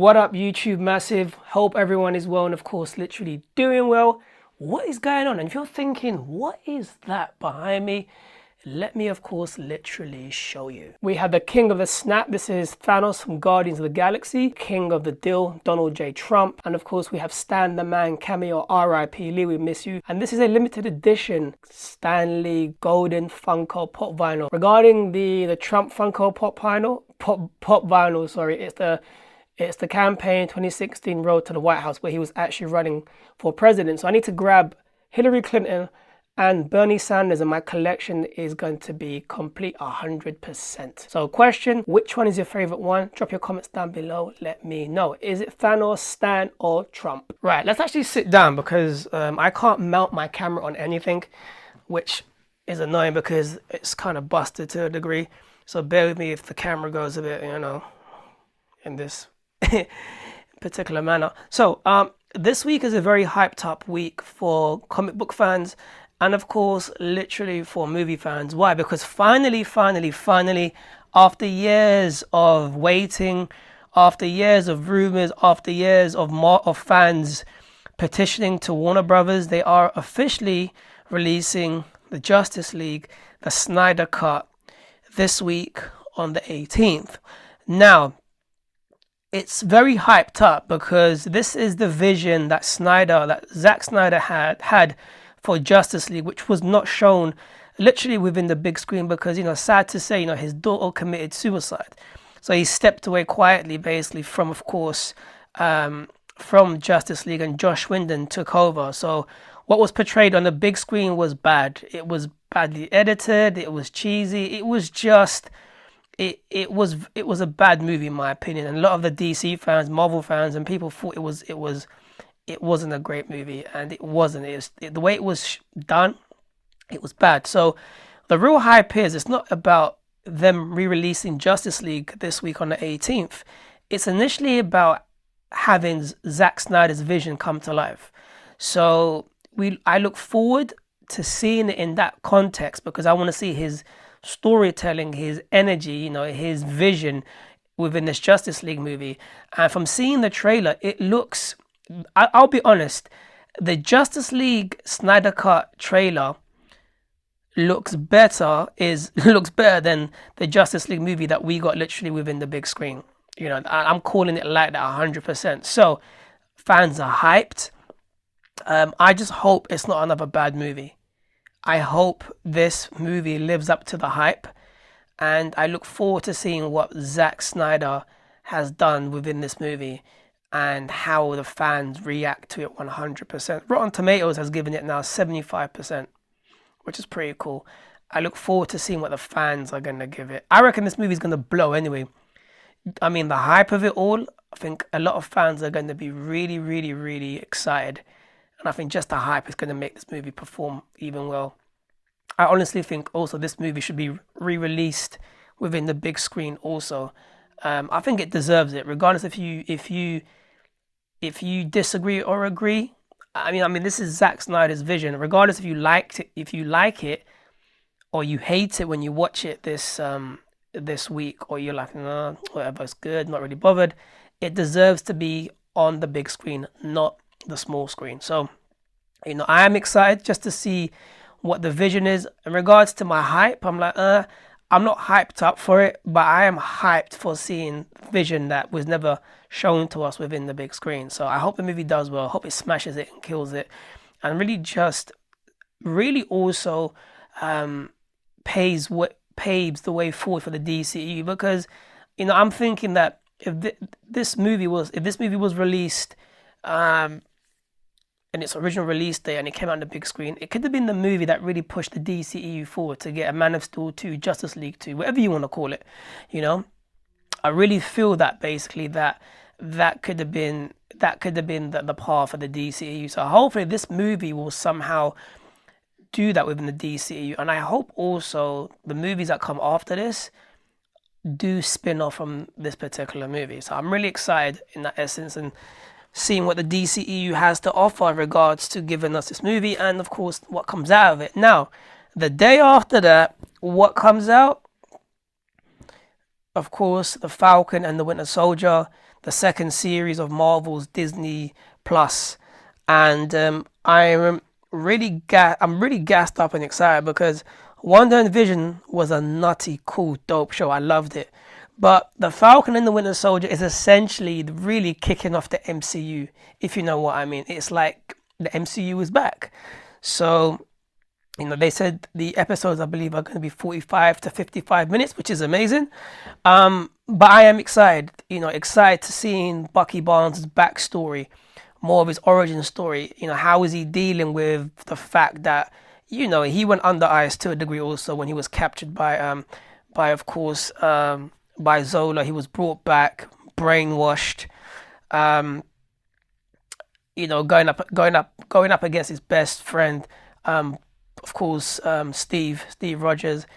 What up, YouTube Massive? Hope everyone is well and of course literally doing well. What is going on? And if you're thinking, what is that behind me? Let me of course literally show you. We have the king of the snap. This is Thanos from Guardians of the Galaxy. King of the deal, Donald J. Trump. And of course we have Stan the Man cameo, R.I.P. Lee, we miss you. And this is a limited edition Stan Lee golden Funko Pop vinyl. Regarding the Trump Funko Pop vinyl, sorry, it's the campaign 2016 road to the White House where he was actually running for president. So I need to grab Hillary Clinton and Bernie Sanders and my collection is going to be complete 100%. So question, which one is your favorite one? Drop your comments down below, let me know. Is it Thanos, Stan or Trump? Right, let's actually sit down because I can't mount my camera on anything, which is annoying because it's kind of busted to a degree. So bear with me if the camera goes a bit, in this particular manner. So this week is a very hyped up week for comic book fans and of course literally for movie fans. Why? Because finally, after years of waiting, after years of rumors, after years of fans petitioning to Warner Brothers, they are officially releasing the Justice League, the Snyder Cut, this week on the 18th. Now, it's very hyped up because this is the vision that Zack Snyder had for Justice League, which was not shown literally within the big screen because, sad to say, his daughter committed suicide. So he stepped away quietly, basically, from, of course, from Justice League, and Joss Whedon took over. So what was portrayed on the big screen was bad. It was badly edited. It was cheesy. It was just... It was a bad movie in my opinion, and a lot of the DC fans, Marvel fans, and people thought it wasn't a great movie, and it wasn't. The way it was done, it was bad. So the real hype is it's not about them re-releasing Justice League this week on the 18th. It's initially about having Zack Snyder's vision come to life. So I look forward to seeing it in that context because I want to see his storytelling, his energy, his vision within this Justice League movie. And from seeing the trailer, it looks, I'll be honest, the Justice League Snyder Cut trailer looks better than the Justice League movie that we got literally within the big screen. I'm calling it like that 100%. So fans are hyped. I just hope it's not another bad movie. I hope this movie lives up to the hype, and I look forward to seeing what Zack Snyder has done within this movie and how the fans react to it 100%. Rotten Tomatoes has given it now 75%, which is pretty cool. I look forward to seeing what the fans are going to give it. I reckon this movie is going to blow anyway. I mean, the hype of it all, I think a lot of fans are going to be really, really, really excited. And I think just the hype is going to make this movie perform even well. I honestly think also this movie should be re-released within the big screen also. I think it deserves it, regardless if you disagree or agree. I mean, this is Zack Snyder's vision. Regardless if you like it, or you hate it when you watch it this week, or you're like, no, whatever, it's good, not really bothered. It deserves to be on the big screen, not the small screen. So I am excited just to see what the vision is. In regards to my hype, I'm like I'm not hyped up for it, but I am hyped for seeing vision that was never shown to us within the big screen. So I hope the movie does well. I hope it smashes it and kills it, and really also paves the way forward for the DCEU, because I'm thinking that if this movie was released in its original release date and it came out on the big screen, it could have been the movie that really pushed the DCEU forward to get a Man of Steel 2, Justice League 2, whatever you want to call it. I really feel that basically that could have been the path for the DCEU. So hopefully this movie will somehow do that within the DCEU, and I hope also the movies that come after this do spin off from this particular movie. So I'm really excited in that essence and seeing what the DCEU has to offer in regards to giving us this movie and of course what comes out of it. Now, the day after that, what comes out? Of course, the Falcon and the Winter Soldier. the second series of Marvel's Disney Plus, and I'm really gassed up and excited because Wonder and Vision was a nutty, cool, dope show. I loved it. But The Falcon and the Winter Soldier is essentially really kicking off the MCU, if you know what I mean. It's like the MCU is back. So, they said the episodes, I believe, are going to be 45 to 55 minutes, which is amazing. But I am excited, excited to seeing Bucky Barnes' backstory, more of his origin story. How is he dealing with the fact that, he went under ice to a degree also when he was captured of course, by Zola. He was brought back, brainwashed, going up against his best friend, of course, Steve Rogers,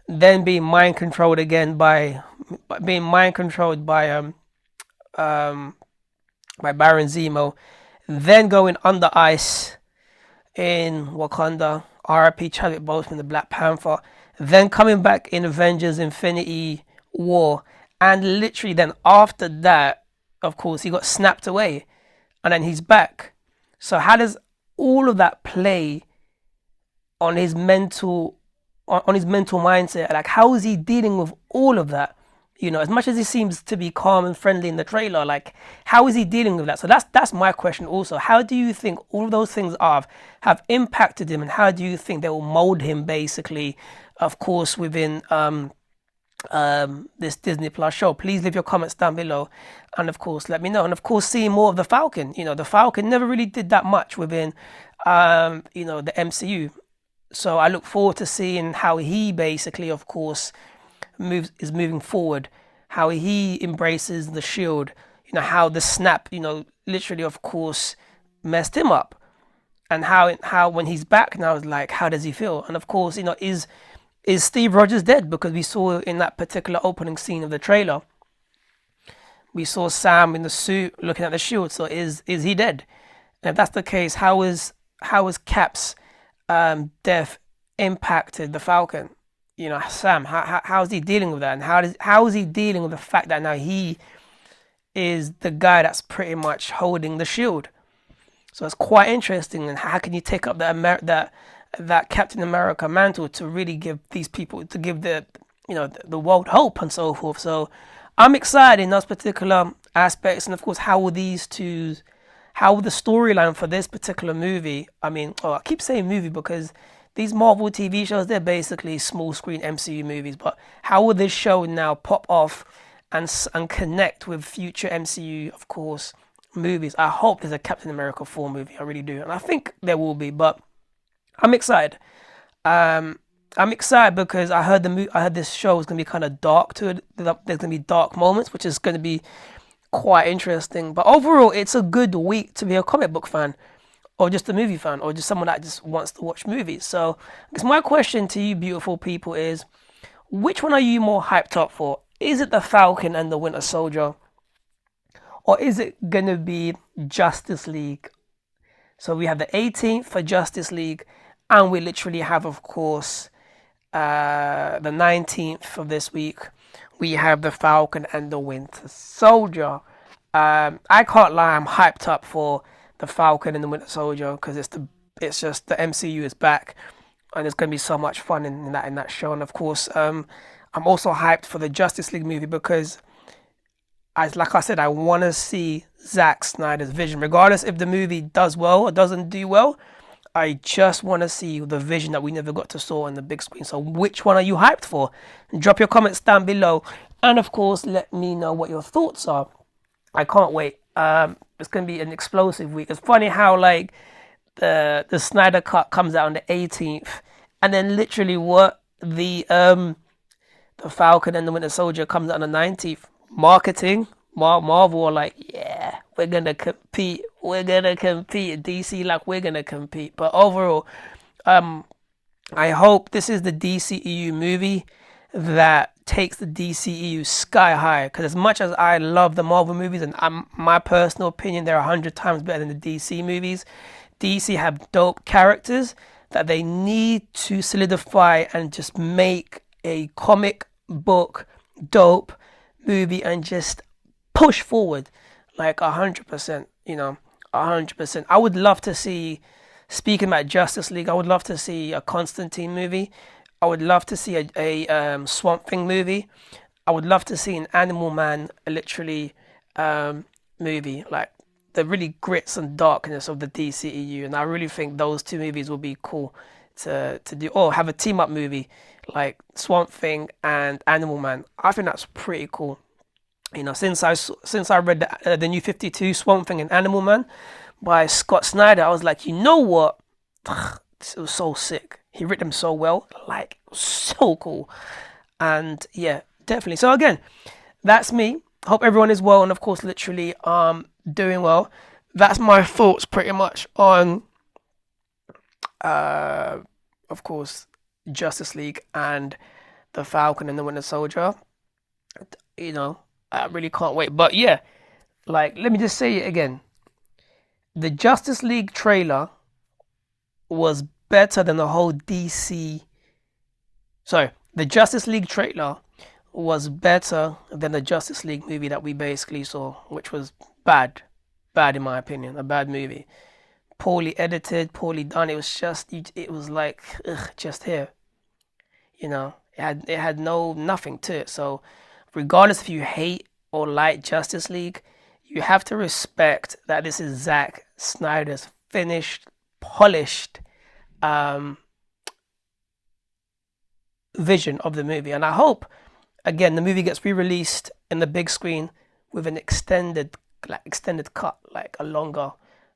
then being mind controlled again by Baron Zemo, then going under ice in Wakanda, R.I.P. Chadwick Boseman, the Black Panther, then coming back in Avengers Infinity War, and literally then after that, of course, he got snapped away, and then he's back. So how does all of that play on his mental mindset? Like, how is he dealing with all of that? As much as he seems to be calm and friendly in the trailer, like, how is he dealing with that? So that's my question also. How do you think all of those things have impacted him, and how do you think they will mold him basically, of course, within this Disney Plus show? Please leave your comments down below, and of course let me know. And of course, seeing more of the Falcon. The Falcon never really did that much within the MCU. So I look forward to seeing how he basically, of course, is moving forward, how he embraces the shield, how the snap, literally, of course, messed him up, and how when he's back now, is like, how does he feel? And of course, is Steve Rogers dead? Because we saw in that particular opening scene of the trailer, we saw Sam in the suit looking at the shield. So is he dead? And if that's the case, how is Cap's death impacted the Falcon? Sam, how is he dealing with that? And how is he dealing with the fact that now he is the guy that's pretty much holding the shield? So it's quite interesting. And how can you take up that Captain America mantle to really give these people, to give the world hope and so forth? So I'm excited in those particular aspects. And of course, how will the storyline for this particular movie, I keep saying movie because these Marvel TV shows, they're basically small screen MCU movies, but how will this show now pop off and connect with future MCU, of course, movies? I hope there's a Captain America 4 movie, I really do, and I think there will be, but I'm excited. I'm excited because I heard this show is going to be kind of dark to it. There's going to be dark moments, which is going to be quite interesting. But overall, it's a good week to be a comic book fan, or just a movie fan, or just someone that just wants to watch movies. So I guess my question to you beautiful people is, which one are you more hyped up for? Is it the Falcon and the Winter Soldier, or is it going to be Justice League? So we have the 18th for Justice League, and we literally have, of course, the 19th of this week, we have the Falcon and the Winter Soldier. I can't lie, I'm hyped up for the Falcon and the Winter Soldier because it's just the MCU is back, and it's going to be so much fun in that show. And of course, I'm also hyped for the Justice League movie because, like I said, I want to see Zack Snyder's vision, regardless if the movie does well or doesn't do well. I just want to see the vision that we never got to saw on the big screen. So which one are you hyped for? Drop your comments down below, and of course, let me know what your thoughts are. I can't wait. It's going to be an explosive week. It's funny how like the Snyder Cut comes out on the 18th, and then literally the Falcon and the Winter Soldier comes out on the 19th. Marketing, Marvel are like, yeah, we're gonna compete. DC like we're gonna compete. But overall, I hope this is the DCEU movie that takes the DCEU sky high. Because as much as I love the Marvel movies, and my personal opinion, they're 100 times better than the DC movies. DC have dope characters that they need to solidify and just make a comic book dope movie and just push forward, like 100%. You know, 100%. I would love to see. Speaking about Justice League, I would love to see a Constantine movie. I would love to see a Swamp Thing movie. I would love to see an Animal Man, literally, movie, like the really grits and darkness of the DCEU, and I really think those two movies would be cool to do. Or have a team up movie like Swamp Thing and Animal Man. I think that's pretty cool. You know, since I read the New 52, Swamp Thing and Animal Man by Scott Snyder, I was like, you know what? It was so sick. He wrote them so well, like so cool, and yeah, definitely. So again, that's me. Hope everyone is well, and of course, literally, doing well. That's my thoughts pretty much on, of course, Justice League and the Falcon and the Winter Soldier. You know, I really can't wait. But yeah, like, let me just say it again. The Justice League trailer was better than the whole DC. Sorry, the Justice League trailer was better than the Justice League movie that we basically saw, which was bad. Bad in my opinion, a bad movie. Poorly edited, poorly done. It was just, it was like, just here. You know, it had nothing to it. So, regardless if you hate or like Justice League, you have to respect that this is Zack Snyder's finished, polished vision of the movie. And I hope, again, the movie gets re-released in the big screen with an extended cut, like a longer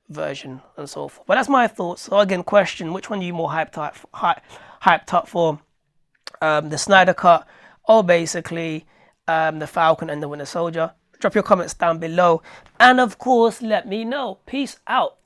version and so forth. But that's my thoughts. So again, question: which one are you more hyped up for? The Snyder cut, or basically the Falcon and the Winter Soldier? Drop your comments down below, and of course, let me know. Peace out.